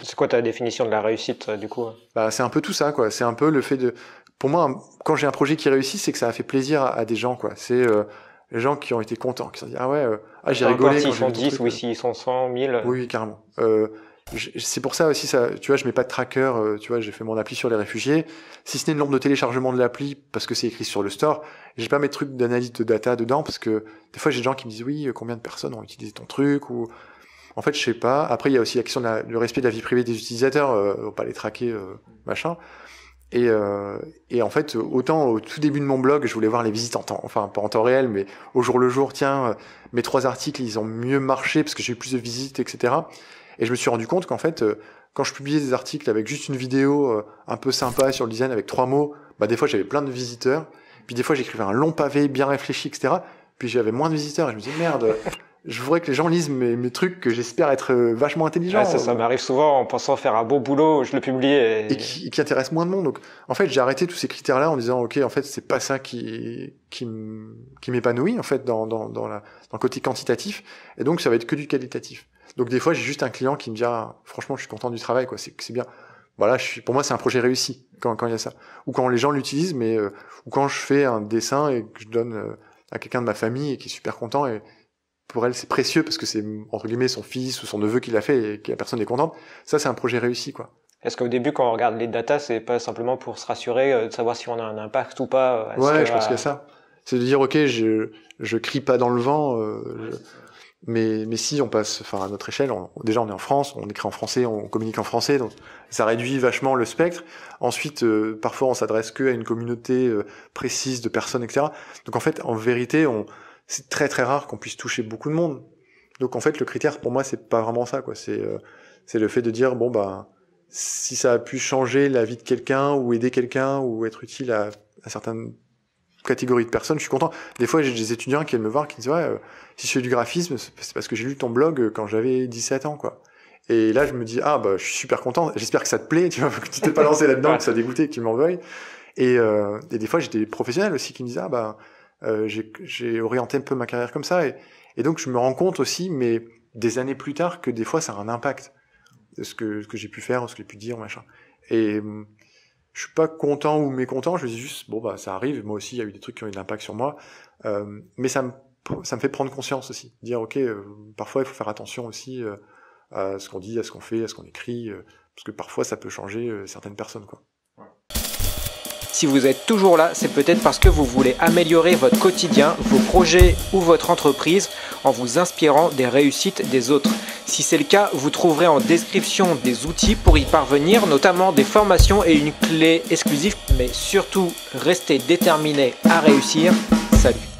C'est quoi ta définition de la réussite, du coup? Bah, c'est un peu tout ça, quoi. C'est un peu le fait de... Pour moi, quand j'ai un projet qui réussit, c'est que ça a fait plaisir à des gens, quoi. C'est les gens qui ont été contents, qui se sont dit, ah ouais, j'ai rigolé quand s'ils j'ai sont vu ton 10 truc, ou s'ils sont 100, 1000. Oui, oui, carrément. C'est pour ça aussi, ça, tu vois, je mets pas de tracker, tu vois, j'ai fait mon appli sur les réfugiés. Si ce n'est le nombre de téléchargements de l'appli, parce que c'est écrit sur le store, j'ai pas mes trucs d'analyse de data dedans, parce que des fois, j'ai des gens qui me disent, oui, combien de personnes ont utilisé ton truc, ou... En fait, je sais pas. Après, il y a aussi la question du respect de la vie privée des utilisateurs, faut pas les traquer, machin. Et en fait, autant au tout début de mon blog, je voulais voir les visites enfin pas en temps réel, mais au jour le jour. Tiens, mes 3 articles, ils ont mieux marché parce que j'ai eu plus de visites, etc. Et je me suis rendu compte qu'en fait, quand je publiais des articles avec juste une vidéo un peu sympa sur le design avec 3 mots, bah des fois j'avais plein de visiteurs. Puis des fois j'écrivais un long pavé bien réfléchi, etc. Puis j'avais moins de visiteurs. Et je me disais merde. Je voudrais que les gens lisent mes trucs, que j'espère être vachement intelligent. Ouais, ça m'arrive souvent en pensant faire un beau boulot, je le publie et qui intéresse moins de monde. Donc, en fait, j'ai arrêté tous ces critères-là en disant, ok, en fait, c'est pas ça qui m'épanouit, en fait, dans le côté quantitatif. Et donc, ça va être que du qualitatif. Donc, des fois, j'ai juste un client qui me dit, ah, franchement, je suis content du travail, quoi. C'est bien. Voilà, pour moi, c'est un projet réussi quand il y a ça. Ou quand les gens l'utilisent, mais, ou quand je fais un dessin et que je donne à quelqu'un de ma famille et qui est super content et, pour elle, c'est précieux parce que c'est, entre guillemets, son fils ou son neveu qui l'a fait et que la personne est contente. Ça, c'est un projet réussi, quoi. Est-ce qu'au début, quand on regarde les datas, c'est pas simplement pour se rassurer de savoir si on a un impact ou pas? Ouais, je pense qu'il y a ça. C'est de dire, ok, je crie pas dans le vent, mais si on passe, enfin, à notre échelle, déjà on est en France, on écrit en français, on communique en français, donc ça réduit vachement le spectre. Ensuite, parfois, on s'adresse que à une communauté précise de personnes, etc. Donc en fait, en vérité, c'est très très rare qu'on puisse toucher beaucoup de monde. Donc en fait, le critère pour moi, c'est pas vraiment ça, quoi. C'est le fait de dire, bon, bah, si ça a pu changer la vie de quelqu'un ou aider quelqu'un ou être utile à certaines catégories de personnes, je suis content. Des fois, j'ai des étudiants qui viennent me voir qui me disent, ouais, si je fais du graphisme, c'est parce que j'ai lu ton blog quand j'avais 17 ans, quoi. Et là, je me dis, ah, bah, je suis super content. J'espère que ça te plaît, tu vois, que tu t'es pas lancé là-dedans, que ça a dégoûté, que tu m'en veuilles. Et des fois, j'ai des professionnels aussi qui me disent, ah, bah, j'ai orienté un peu ma carrière comme ça. Et donc, je me rends compte aussi, mais des années plus tard, que des fois, ça a un impact de ce que j'ai pu faire, ce que j'ai pu dire, machin. Et je suis pas content ou mécontent, je me dis juste, bon, bah, ça arrive. Moi aussi, il y a eu des trucs qui ont eu de l'impact sur moi. Mais ça me fait prendre conscience aussi. Dire, ok, parfois, il faut faire attention aussi à ce qu'on dit, à ce qu'on fait, à ce qu'on écrit, parce que parfois, ça peut changer certaines personnes, quoi. Si vous êtes toujours là, c'est peut-être parce que vous voulez améliorer votre quotidien, vos projets ou votre entreprise en vous inspirant des réussites des autres. Si c'est le cas, vous trouverez en description des outils pour y parvenir, notamment des formations et une clé exclusive. Mais surtout, restez déterminés à réussir. Salut!